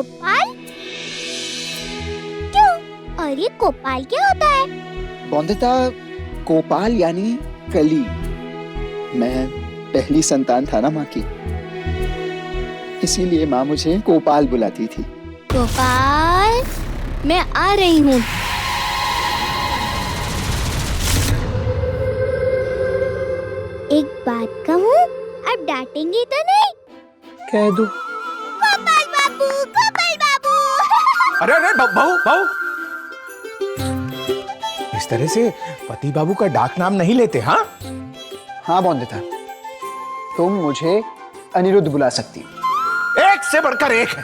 गोपाल? क्यों? और ये गोपाल क्या होता है? बॉन्दिता, गोपाल यानी कली। मैं पहली संतान था ना माँ की, इसीलिए माँ मुझे गोपाल बुलाती थी। गोपाल, मैं आ रही हूँ। एक बात कहूँ, अब डांटेंगे तो नहीं? कह दो। गोपाल बाबू, गोपाल बाबू। अरे अरे बहू बहू, इस तरह से पति बाबू का डाक नाम नहीं लेते। हाँ हाँ बॉन्दिता, तुम मुझे अनिरुद्ध बुला सकती हो। एक से बढ़कर एक है।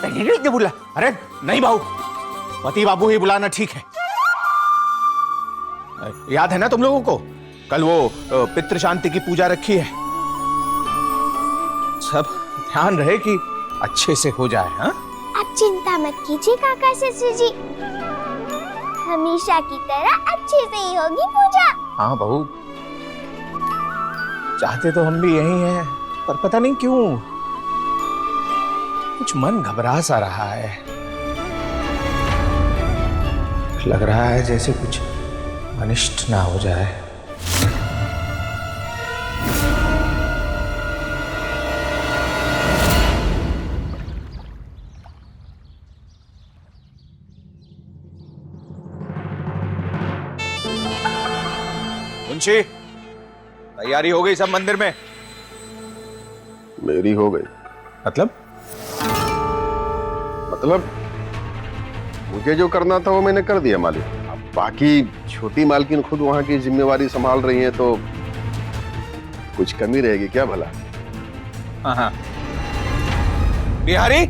अनिरुद्ध बुला? अरे नहीं बहू, पति बाबू ही बुलाना ठीक है। याद है ना तुम लोगों को, कल वो पितृ शांति की पूजा रखी है। सब ध्यान रहे कि अच्छे से हो जाए। हाँ, आप चिंता मत कीजिए काका ससुर जी, हमेशा की तरह अच्छे से ही होगी पूजा। हाँ बहू, चाहते तो हम भी यही हैं, पर पता नहीं क्यों कुछ मन घबरा सा रहा है। लग रहा है जैसे कुछ अनिष्ट ना हो जाए। मुंशी, तैयारी हो गई सब मंदिर में? मेरी हो गई। मतलब मुझे जो करना था वो मैंने कर दिया मालिक। अब बाकी छोटी मालकिन खुद वहां की जिम्मेवारी संभाल रही हैं, तो कुछ कमी रहेगी क्या भला? हाँ। बिहारी,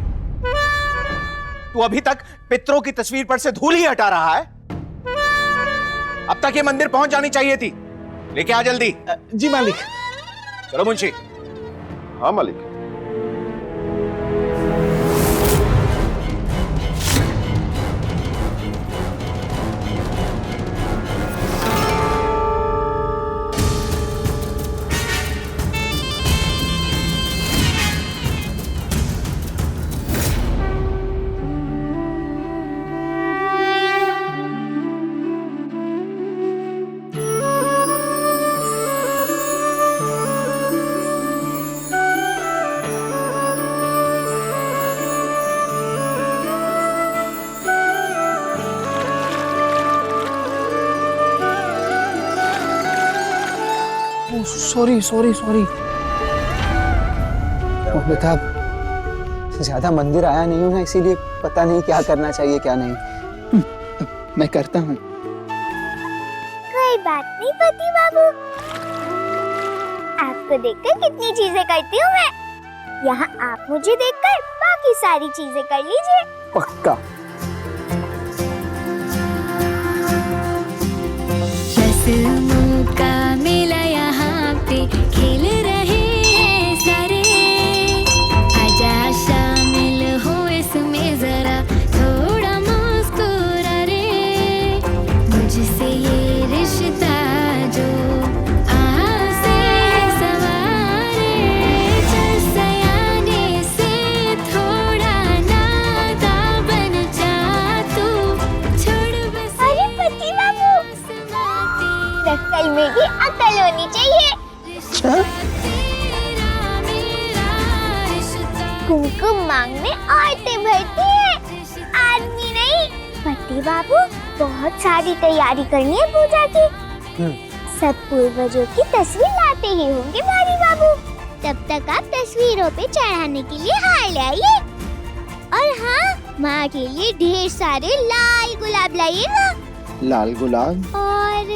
तू अभी तक पितरों की तस्वीर पर से धूल ही हटा रहा है। अब तक ये मंदिर पहुंच जानी चाहिए थी। लेके आ जल्दी। जी मालिक। चलो मुंशी। हाँ मालिक। सॉरी। बॉन्दिता, ज्यादा मंदिर आया नहीं हूँ ना, इसीलिए पता नहीं क्या करना चाहिए क्या नहीं। मैं करता हूँ। कोई बात नहीं पति बाबू, आपको देखकर कितनी चीजें करती हूँ मैं। यहाँ आप मुझे देखकर बाकी सारी चीजें कर लीजिए। पक्का। मौका मिला यहाँ पे, खेल रहे हैं सारे, आजा शामिल हो इसमें जरा, थोड़ा मुस्कुरा रे, मुझसे ये रिश्ता जो आज से सवारे, चल सयाने से थोड़ा नाता बन जा तू, छोड़ बस। अरे पति बाबू, रक्कल में भी अकल होनी चाहिए। कुमकुम मांगने औरतें भरती हैं, आदमी नहीं। पति बाबू, बहुत सारी तैयारी करनी है पूजा की। सब पूर्वजों की तस्वीर लाते ही होंगे भारी बाबू। तब तक आप तस्वीरों पे चढ़ाने के लिए हार ले आइए। और हाँ, माँ के लिए ढेर सारे लाल गुलाब लाइएगा। लाल गुलाब? और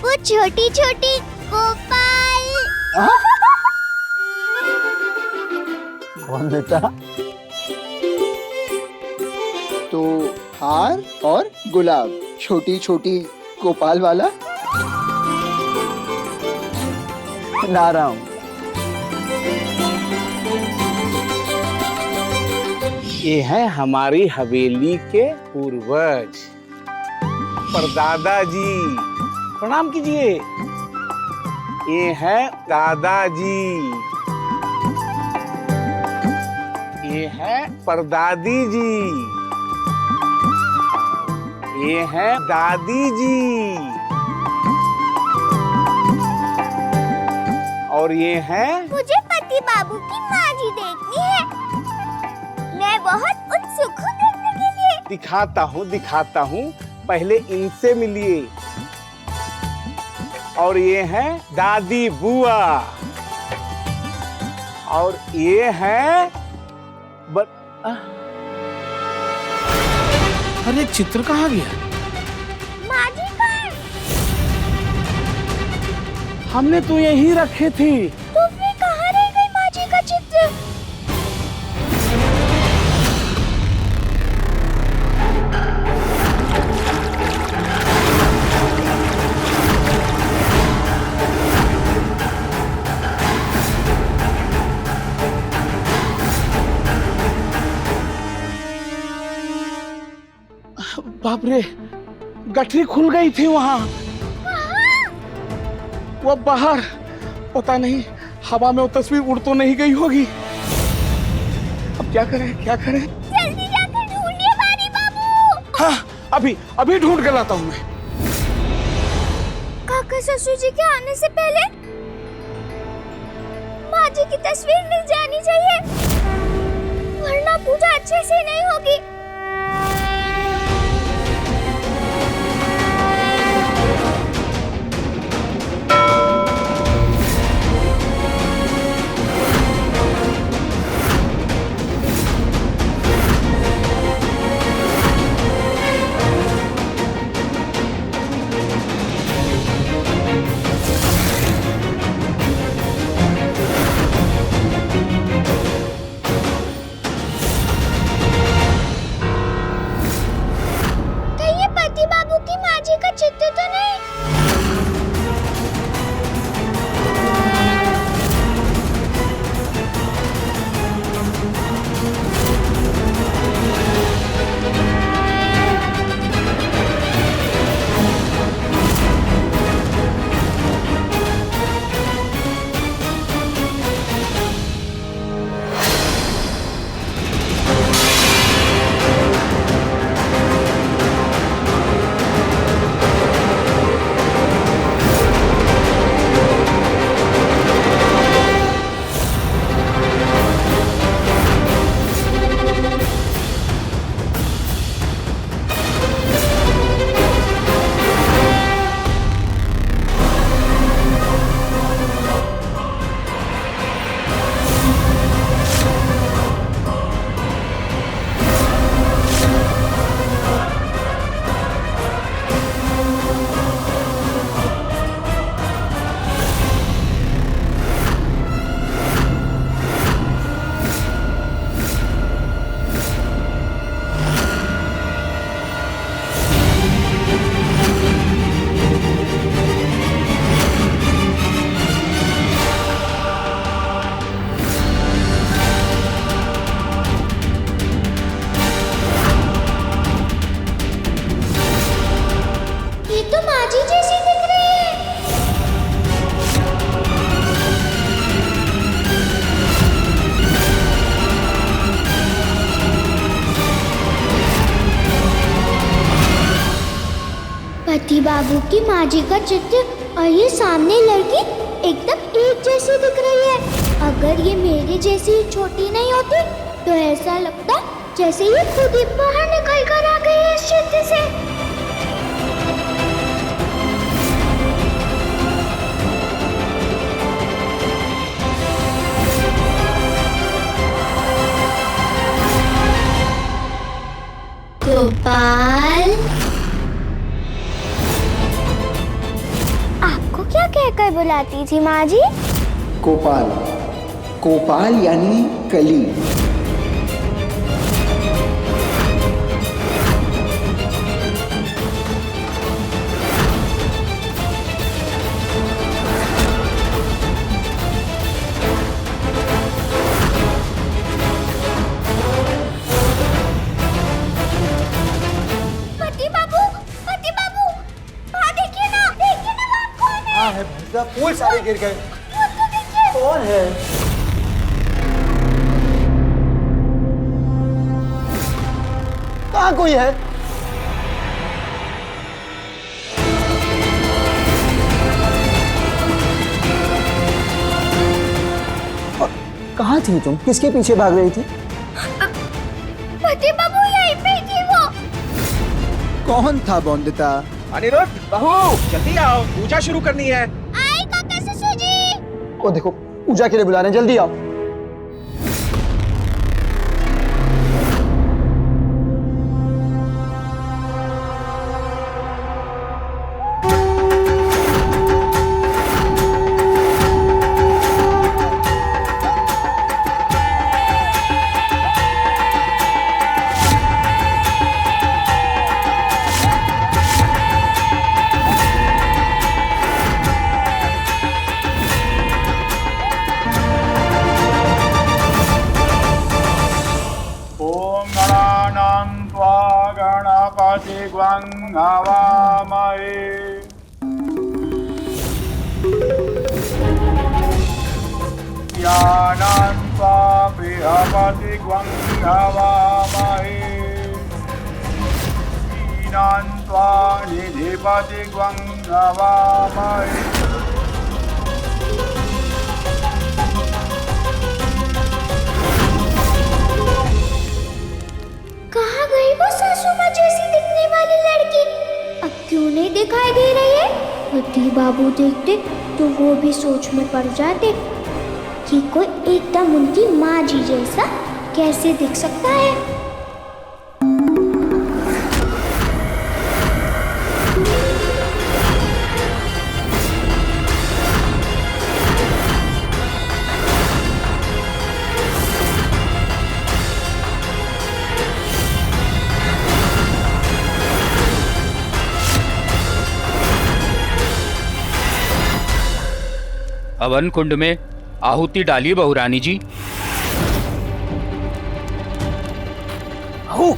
वो छोटी छोटी गोपाल। बॉन्दिता, तो हार और गुलाब, छोटी छोटी गोपाल वाला। नारायण, ये है हमारी हवेली के पूर्वज, परदादा जी। प्रणाम कीजिए। ये है दादाजी। ये है परदादी जी, ये है दादी जी, और ये है मुझे पति बाबू की माँ जी देखनी है। मैं बहुत उत्सुक हूँ देखने के लिए। दिखाता हूँ, पहले इनसे मिलिए। और ये है दादी बुआ, और ये है अरे चित्र कहाँ गया? माँ जी कहाँ? हमने तो यहीं रखे थे। तो फिर कहाँ रह गई माँ जी का चित्र? बाप रे, गठरी खुल गई थी वहां। वो बाहर, पता नहीं हवा में वो तस्वीर उड़ तो नहीं गई होगी। अब क्या करें? जल्दी जाकर ढूंढिए बारी बाबू। हाँ, अभी ढूंढ के लाता हूँ मैं। काका ससुर जी के आने से पहले माँ जी की तस्वीर मिल जानी चाहिए, वरना पूजा अच्छे से नहीं होगी। चित्र तो नहीं। पति बाबू की माँ जी का चित्र और ये सामने लड़की एकदम एक जैसी दिख रही है। अगर ये मेरे जैसी छोटी नहीं होती तो ऐसा लगता जैसे ये खुद ही बाहर निकल कर आ गई है इस चित्र से। गोपाल, आपको क्या कहकर बुलाती थी माँ जी? गोपाल, गोपाल यानी कली। फूल सारे गिर गए। कौन है? कहाँ कोई है? कहाँ थी तुम? किसके पीछे भाग रही थी? पति बाबू यहीं पे थी वो। कौन था बोंदिता? अनिरुद्ध, बहू, जल्दी आओ, पूजा शुरू करनी है। आई काका ससुर जी। ओ देखो, पूजा के लिए बुला रहे हैं, जल्दी आओ। कहाँ गई वो सासू माँ जैसी दिखने वाली लड़की? अब क्यों नहीं दिखाई दे रही है? पति बाबू देखते तो वो भी सोच में पड़ जाते कि कोई एकदम उनकी माँ जी जैसा कैसे दिख सकता है। हवन कुंड में आहुति डालिए बहुरानी जी। बहू,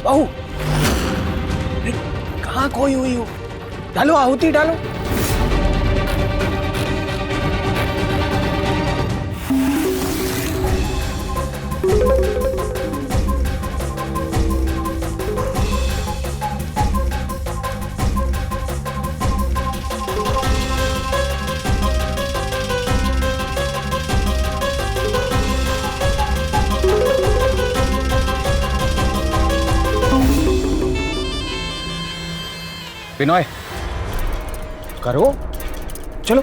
बहू, कहाँ खोई हुई हो? डालो आहुति डालो। बिनोय, करो, चलो।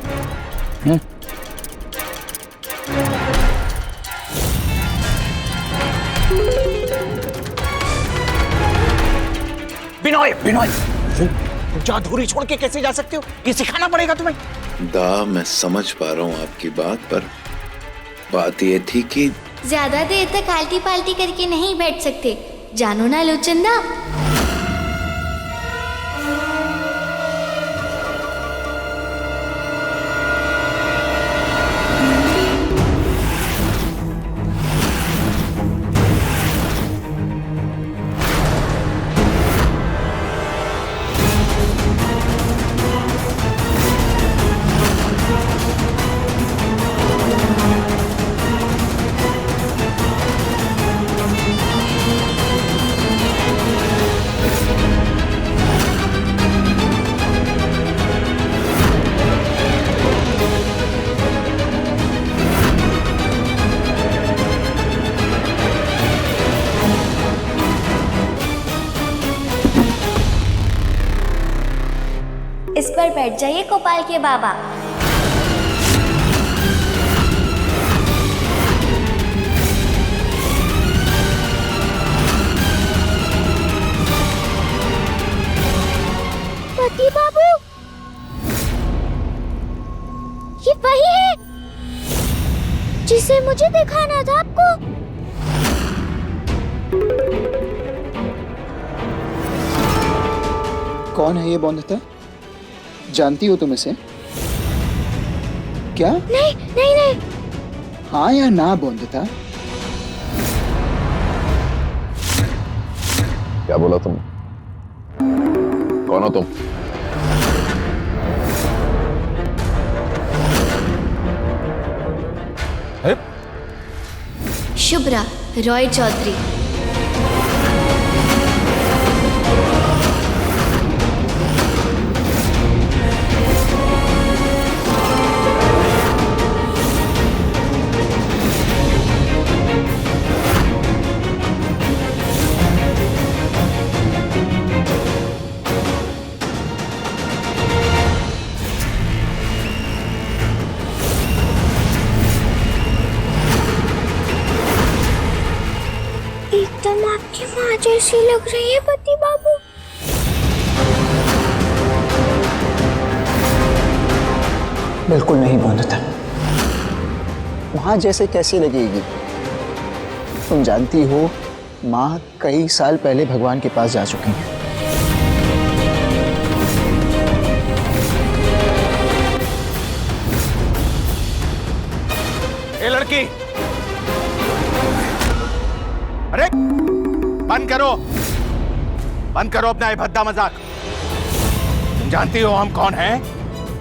बिनोय, बिनोय, पूजा अधूरी छोड़ के कैसे जा सकते हो? ये सिखाना पड़ेगा तुम्हें। दा, मैं समझ पा रहा हूँ आपकी बात, पर बात ये थी कि ज्यादा देर तक आल्टी पाल्टी करके नहीं बैठ सकते, जानो ना लोचंदा। इस पर बैठ जाइए गोपाल के बाबा। पति बाबू, ये वही है जिसे मुझे दिखाना था आपको। कौन है ये बोंदिता? जानती हो तुम इसे? क्या? नहीं नहीं नहीं। हाँ या ना बोंदिता? क्या बोला तुम? कौन हो तुम? शुभ्रा रॉय चौधरी। जैसी लग रही है पति बाबू। बिल्कुल नहीं बोलता। वहां जैसे कैसे लगेगी? तुम जानती हो माँ कई साल पहले भगवान के पास जा चुकी हैं। ए लड़की, अरे बंद करो अपना ये भद्दा मजाक। तुम जानती हो हम कौन हैं?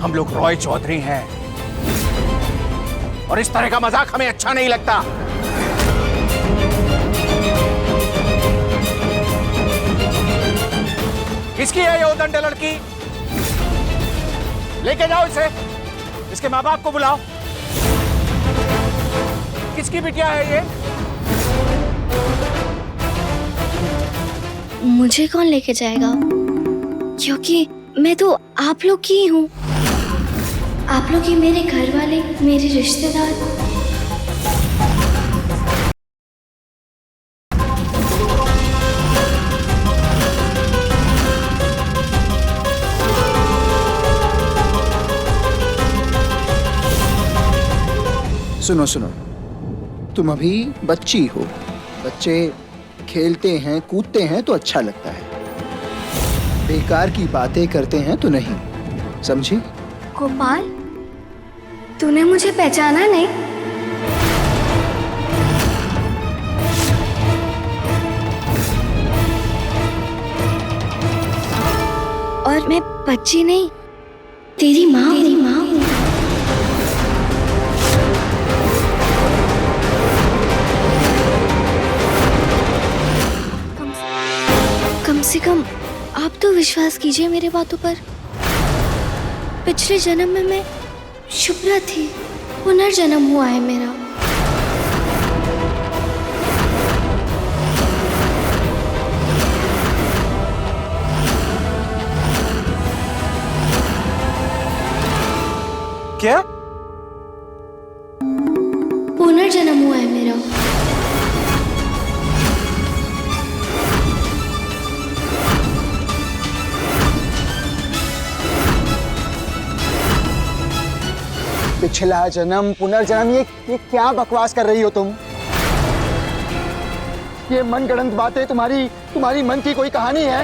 हम लोग रॉय चौधरी हैं और इस तरह का मजाक हमें अच्छा नहीं लगता। किसकी है ये उदंड लड़की? लेके जाओ इसे, इसके माँ बाप को बुलाओ। किसकी बिटिया है ये? मुझे कौन लेके जाएगा, क्योंकि मैं तो आप लोग की ही हूँ। आप लोग ही मेरे घर वाले, मेरे रिश्तेदार। सुनो सुनो, तुम अभी बच्ची हो। बच्चे खेलते हैं कूदते हैं तो अच्छा लगता है, बेकार की बातें करते हैं तो नहीं, समझी? गोपाल, तूने मुझे पहचाना नहीं? और मैं बच्ची नहीं, तेरी माँ हूँ। कम से कम आप तो विश्वास कीजिए मेरे बातों पर। पिछले जन्म में मैं शुभ्रा थी, पुनर्जन्म हुआ है मेरा। क्या? पुनर्जन्म हुआ है मेरा। पिछला जन्म पुनर्जन्म, ये क्या बकवास कर रही हो तुम? ये मनगढ़ंत बातें तुम्हारी मन की कोई कहानी है?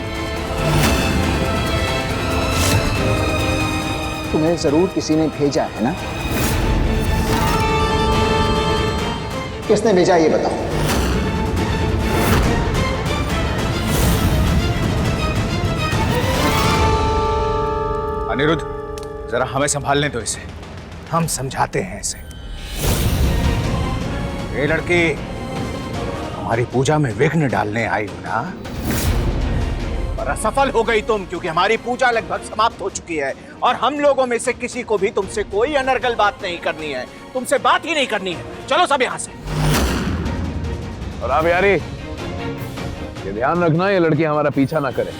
तुम्हें जरूर किसी ने भेजा है ना? किसने भेजा ये बताओ। अनिरुद्ध, जरा हमें संभालने दो इसे, हम समझाते हैं इसे। ये लड़की हमारी पूजा में विघ्न डालने आई हो ना, पर असफल हो गई तुम, क्योंकि हमारी पूजा लगभग समाप्त हो चुकी है और हम लोगों में से किसी को भी तुमसे कोई अनर्गल बात नहीं करनी है, तुमसे बात ही नहीं करनी है। चलो सब यहां से। और आप यारी, ये ध्यान रखना ये लड़की हमारा पीछा ना करे।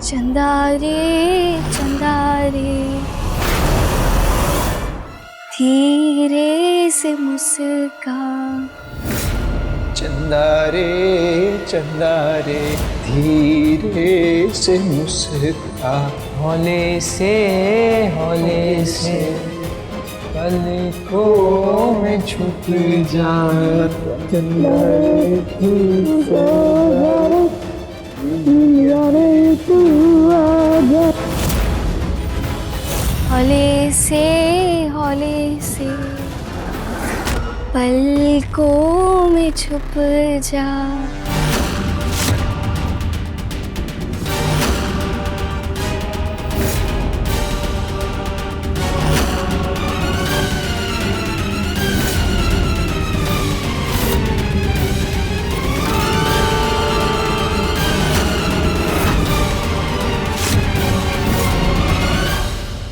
चंदा रे धीरे से मुस्कान। चंदा रे धीरे से मुस्कुरा, हौले से पलकों में छुप जा। चंदा रे तू आजा। हौले से पलकों में छुप जा।